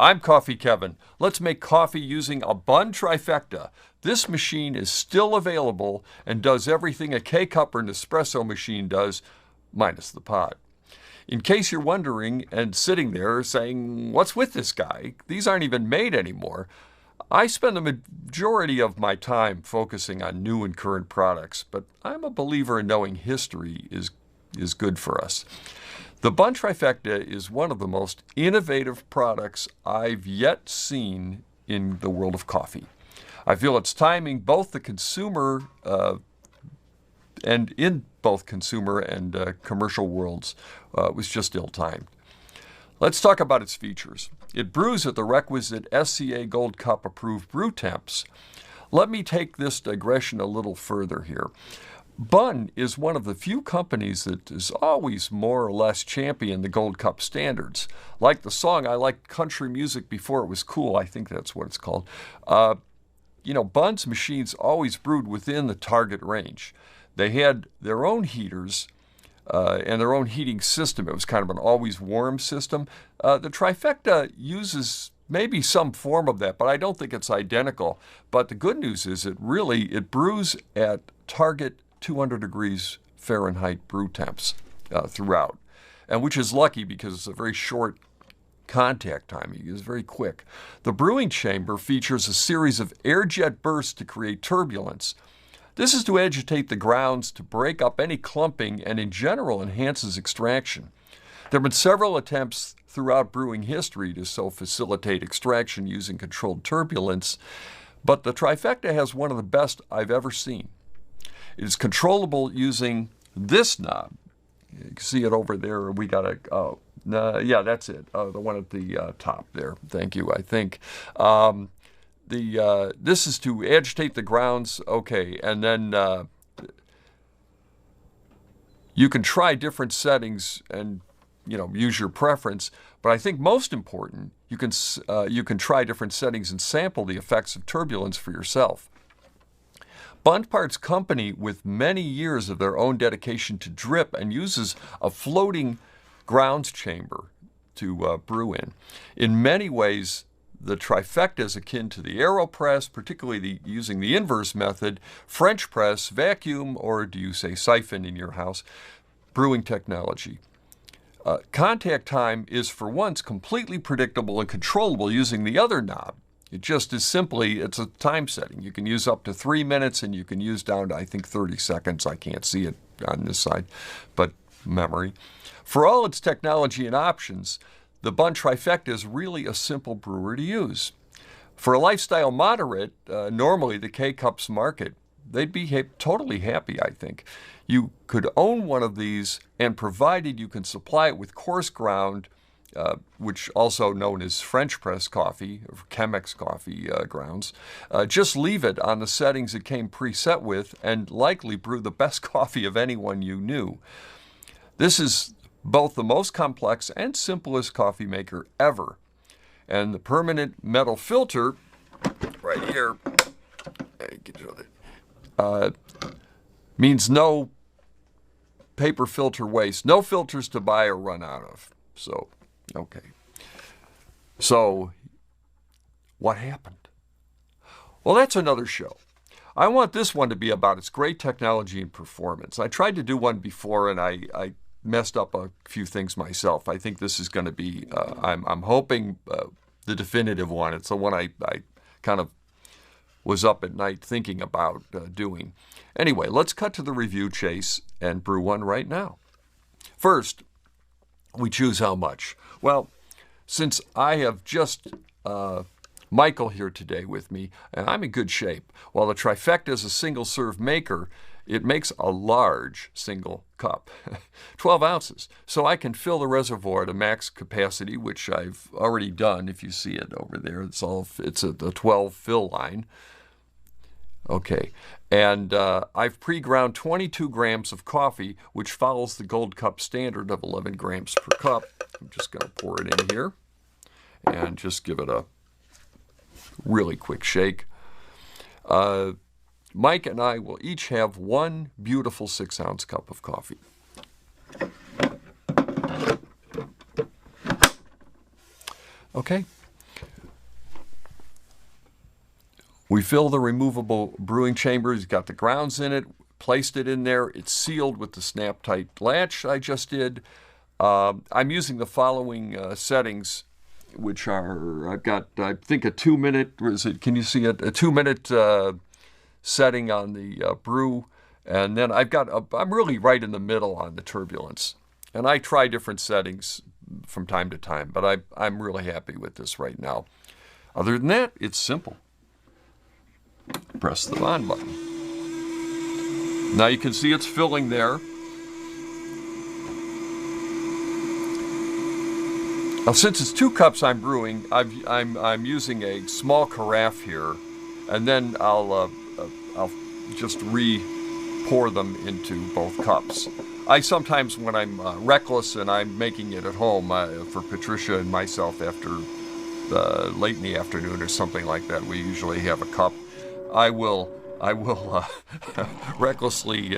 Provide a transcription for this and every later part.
I'm Coffee Kevin. Let's make coffee using a Bunn Trifecta. This machine is still available and does everything a K-Cup or Nespresso machine does, minus the pod. In case you're wondering and sitting there saying, what's with this guy? These aren't even made anymore. I spend the majority of my time focusing on new and current products, but I'm a believer in knowing history is good for us. The Bunn Trifecta is one of the most innovative products I've yet seen in the world of coffee. I feel its timing, both the consumer and in both consumer and commercial worlds, was just ill-timed. Let's talk about its features. It brews at the requisite SCA Gold Cup approved brew temps. Let me take this digression a little further here. Bunn is one of the few companies that is always more or less champion the Gold Cup standards. Like the song, I liked country music before it was cool. I think that's what it's called. Bunn's machines always brewed within the target range. They had their own heaters and their own heating system. It was kind of an always warm system. The Trifecta uses maybe some form of that, but I don't think it's identical. But the good news is it brews at target 200 degrees Fahrenheit brew temps throughout, and which is lucky because it's a very short contact time. It's very quick. The brewing chamber features a series of air jet bursts to create turbulence. This is to agitate the grounds to break up any clumping and in general enhances extraction. There have been several attempts throughout brewing history to so facilitate extraction using controlled turbulence, but the Trifecta has one of the best I've ever seen. It is controllable using this knob. You can see it over there. We got yeah, that's it. The one at the top there. Thank you, I think. This is to agitate the grounds. Okay, and then you can try different settings and use your preference. But I think most important, you can try different settings and sample the effects of turbulence for yourself. Bunn parts company with many years of their own dedication to drip and uses a floating grounds chamber to brew in. In many ways, the Trifecta is akin to the AeroPress, particularly using the inverse method, French press, vacuum, or do you say siphon in your house, brewing technology. Contact time is for once completely predictable and controllable using the other knob. It just is simply, it's a time setting. You can use up to 3 minutes and you can use down to, I think, 30 seconds. I can't see it on this side, but memory. For all its technology and options, the Bunn Trifecta is really a simple brewer to use. For a lifestyle moderate, normally the K-Cups market, they'd be totally happy, I think. You could own one of these, and provided you can supply it with coarse ground, which also known as French press coffee, or Chemex coffee grounds, just leave it on the settings it came preset with and likely brew the best coffee of anyone you knew. This is both the most complex and simplest coffee maker ever. And the permanent metal filter, right here, means no paper filter waste, no filters to buy or run out of. So, okay. So, what happened? Well, that's another show. I want this one to be about its great technology and performance. I tried to do one before and I messed up a few things myself. I think this is going to be, I'm hoping, the definitive one. It's the one I kind of was up at night thinking about doing. Anyway, let's cut to the review chase and brew one right now. First, we choose how much. Well, since I have just Michael here today with me, and I'm in good shape, while the Trifecta is a single-serve maker, it makes a large single cup, 12 ounces. So I can fill the reservoir to max capacity, which I've already done. If you see it over there, it's at the 12 fill line. Okay, and I've pre-ground 22 grams of coffee, which follows the Gold Cup standard of 11 grams per cup. I'm just going to pour it in here and just give it a really quick shake. Mike and I will each have one beautiful 6-ounce cup of coffee. Okay, We fill the removable brewing chamber. It's got the grounds in it, placed it in there. It's sealed with the snap-tight latch I just did. I'm using the following settings, which are, I've got, I think, a 2-minute, can you see it? A 2-minute setting on the brew. And then I'm really right in the middle on the turbulence. And I try different settings from time to time, but I'm really happy with this right now. Other than that, it's simple. Press the on button. Now you can see it's filling there. Now, since it's 2 cups I'm brewing, I'm using a small carafe here, and then I'll just pour them into both cups. I sometimes, when I'm reckless and I'm making it at home for Patricia and myself after late in the afternoon or something like that, we usually have a cup. I will recklessly,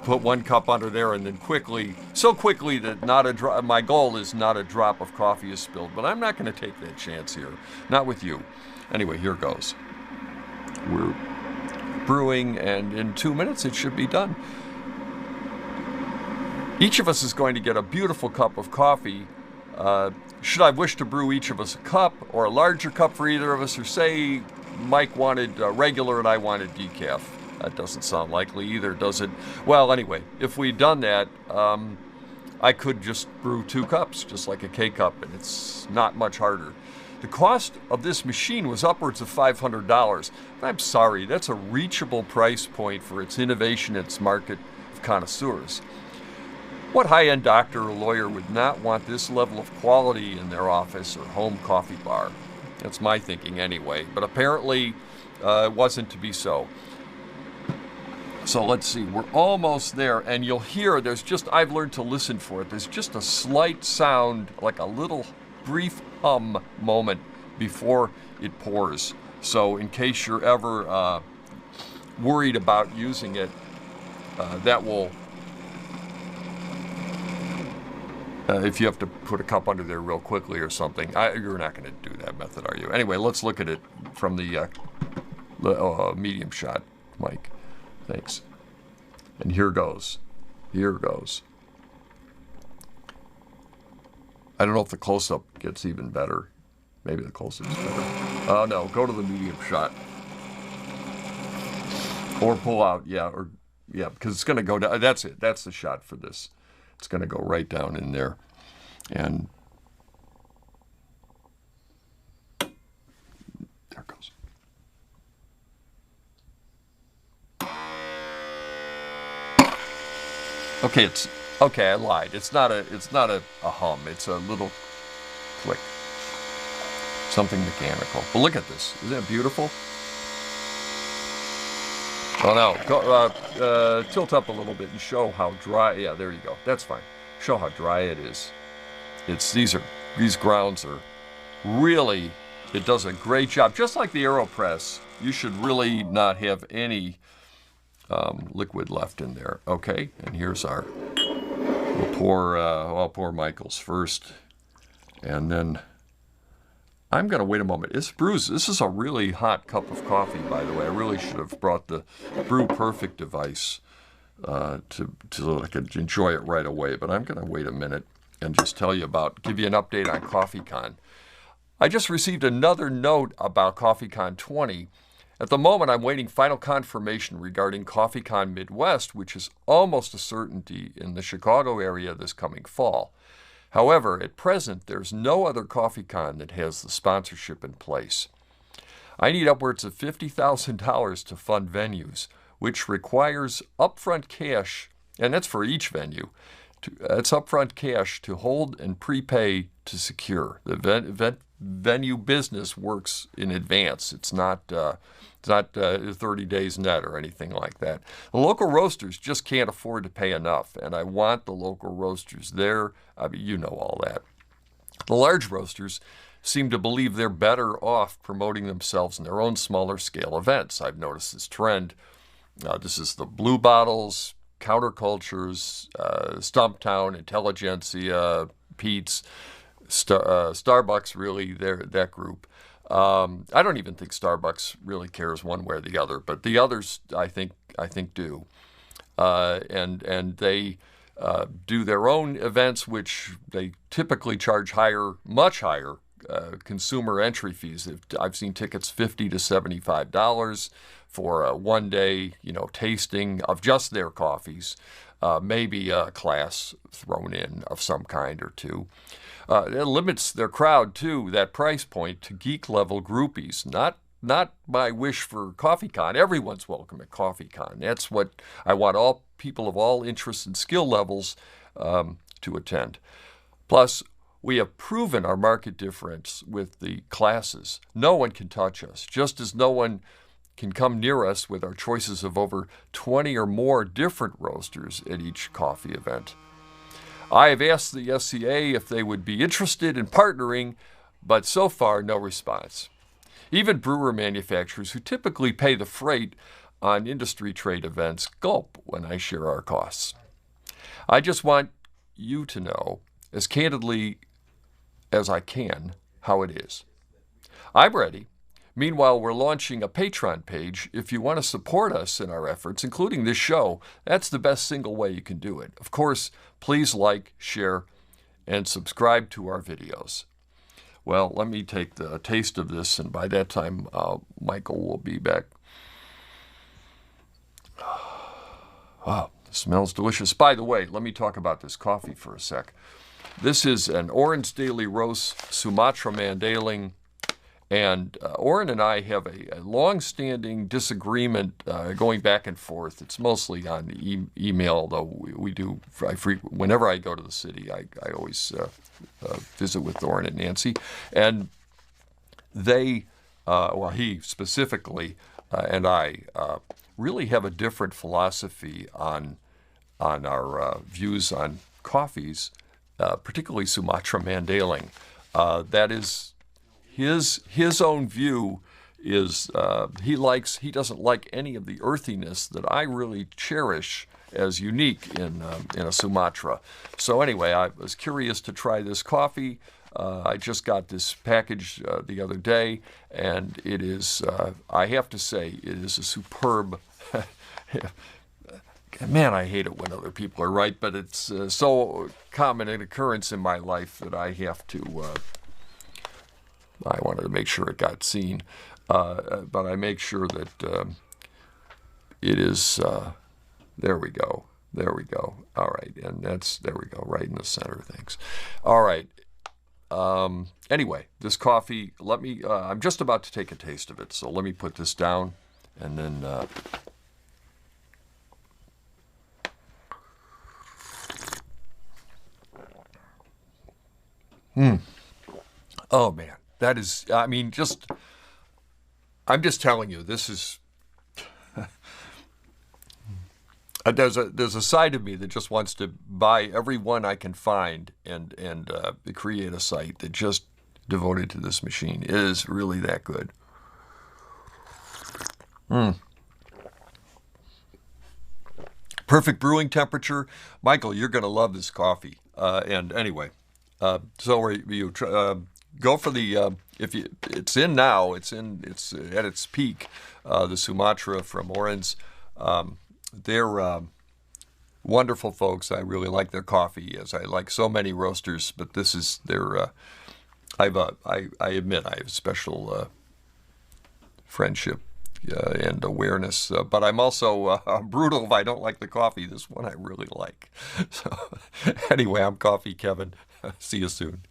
put 1 cup under there and then so quickly that my goal is not a drop of coffee is spilled. But I'm not going to take that chance here, not with you. Anyway, here goes. We're brewing, and in 2 minutes it should be done. Each of us is going to get a beautiful cup of coffee. Should I wish to brew each of us a cup, or a larger cup for either of us, or say Mike wanted regular and I wanted decaf? That doesn't sound likely either, does it? Well, anyway, if we'd done that, I could just brew 2 cups, just like a K-cup, and it's not much harder. The cost of this machine was upwards of $500. I'm sorry, that's a reachable price point for its innovation and its market of connoisseurs. What high-end doctor or lawyer would not want this level of quality in their office or home coffee bar? That's my thinking anyway, but apparently it wasn't to be so. So let's see, we're almost there, and you'll hear I've learned to listen for it. There's just a slight sound, like a little brief hum moment before it pours. So in case you're ever worried about using it, that will, if you have to put a cup under there real quickly or something, you're not going to do that method, are you? Anyway, let's look at it from the medium shot, Mike. Thanks. And here goes. Here goes. I don't know if the close-up gets even better. Maybe the close-up's better. Oh, no. Go to the medium shot. Or pull out. Yeah, because it's going to go down. That's it. That's the shot for this. It's going to go right down in there. And there it goes. Okay, I lied. It's not a hum. It's a little click. Something mechanical. But look at this. Isn't it beautiful? Oh no. Tilt up a little bit and show how dry. Yeah, there you go. That's fine. Show how dry it is. These grounds are really, it does a great job. Just like the AeroPress, you should really not have any liquid left in there. Okay, and here's I'll pour Michael's first, and then I'm going to wait a moment. This is a really hot cup of coffee, by the way. I really should have brought the Brew Perfect device so that I could enjoy it right away, but I'm going to wait a minute and just give you an update on CoffeeCon. I just received another note about CoffeeCon 20. At the moment, I'm waiting final confirmation regarding CoffeeCon Midwest, which is almost a certainty in the Chicago area this coming fall. However, at present, there's no other CoffeeCon that has the sponsorship in place. I need upwards of $50,000 to fund venues, which requires upfront cash, and that's for each venue. It's upfront cash to hold and prepay to secure. The venue business works in advance. It's not 30 days net or anything like that. The local roasters just can't afford to pay enough, and I want the local roasters there. I mean, you know all that. The large roasters seem to believe they're better off promoting themselves in their own smaller scale events. I've noticed this trend. This is the Blue Bottles, Countercultures, Stumptown, Intelligentsia, Pete's. Starbucks, really, that group. I don't even think Starbucks really cares one way or the other, but the others, I think do. And they do their own events, which they typically charge much higher consumer entry fees. I've seen tickets $50 to $75 for a one-day, tasting of just their coffees, maybe a class thrown in of some kind or two. It limits their crowd, too, that price point, to geek-level groupies, not my wish for CoffeeCon. Everyone's welcome at CoffeeCon. That's what I want all people of all interests and skill levels to attend. Plus, we have proven our market difference with the classes. No one can touch us, just as no one can come near us with our choices of over 20 or more different roasters at each coffee event. I have asked the SCA if they would be interested in partnering, but so far, no response. Even brewer manufacturers who typically pay the freight on industry trade events gulp when I share our costs. I just want you to know, as candidly as I can, how it is. I'm ready. Meanwhile, we're launching a Patreon page. If you want to support us in our efforts, including this show, that's the best single way you can do it. Of course, please like, share, and subscribe to our videos. Well, let me take the taste of this, and by that time, Michael will be back. Wow, it smells delicious. By the way, let me talk about this coffee for a sec. This is an Oren's Daily Roast Sumatra Mandailing, and Oren and I have a long-standing disagreement going back and forth. It's mostly on email, though we do. Whenever I go to the city, I always visit with Oren and Nancy, and they, he specifically, and I really have a different philosophy on our views on coffees, particularly Sumatra Mandailing. That is. His own view is he doesn't like any of the earthiness that I really cherish as unique in a Sumatra. So anyway, I was curious to try this coffee. I just got this package the other day, and it is, I have to say, it is a superb. Man, I hate it when other people are right, but it's so common an occurrence in my life that I have to. I wanted to make sure it got seen, but I make sure that it is, there we go. All right, and there we go, right in the center of things. All right, anyway, this coffee, I'm just about to take a taste of it, so let me put this down, and then, oh man. That is, I'm just telling you, this is, there's a side of me that just wants to buy every one I can find and create a site that just devoted to this machine. It is really that good. Perfect brewing temperature. Michael, you're going to love this coffee. And anyway, so go for the it's in now. It's at its peak. The Sumatra from Oren's. They're wonderful folks. I really like their coffee, as I like so many roasters. But this is their. I admit I have special friendship and awareness. But I'm also brutal if I don't like the coffee. This one I really like. So anyway, I'm Coffee Kevin. See you soon.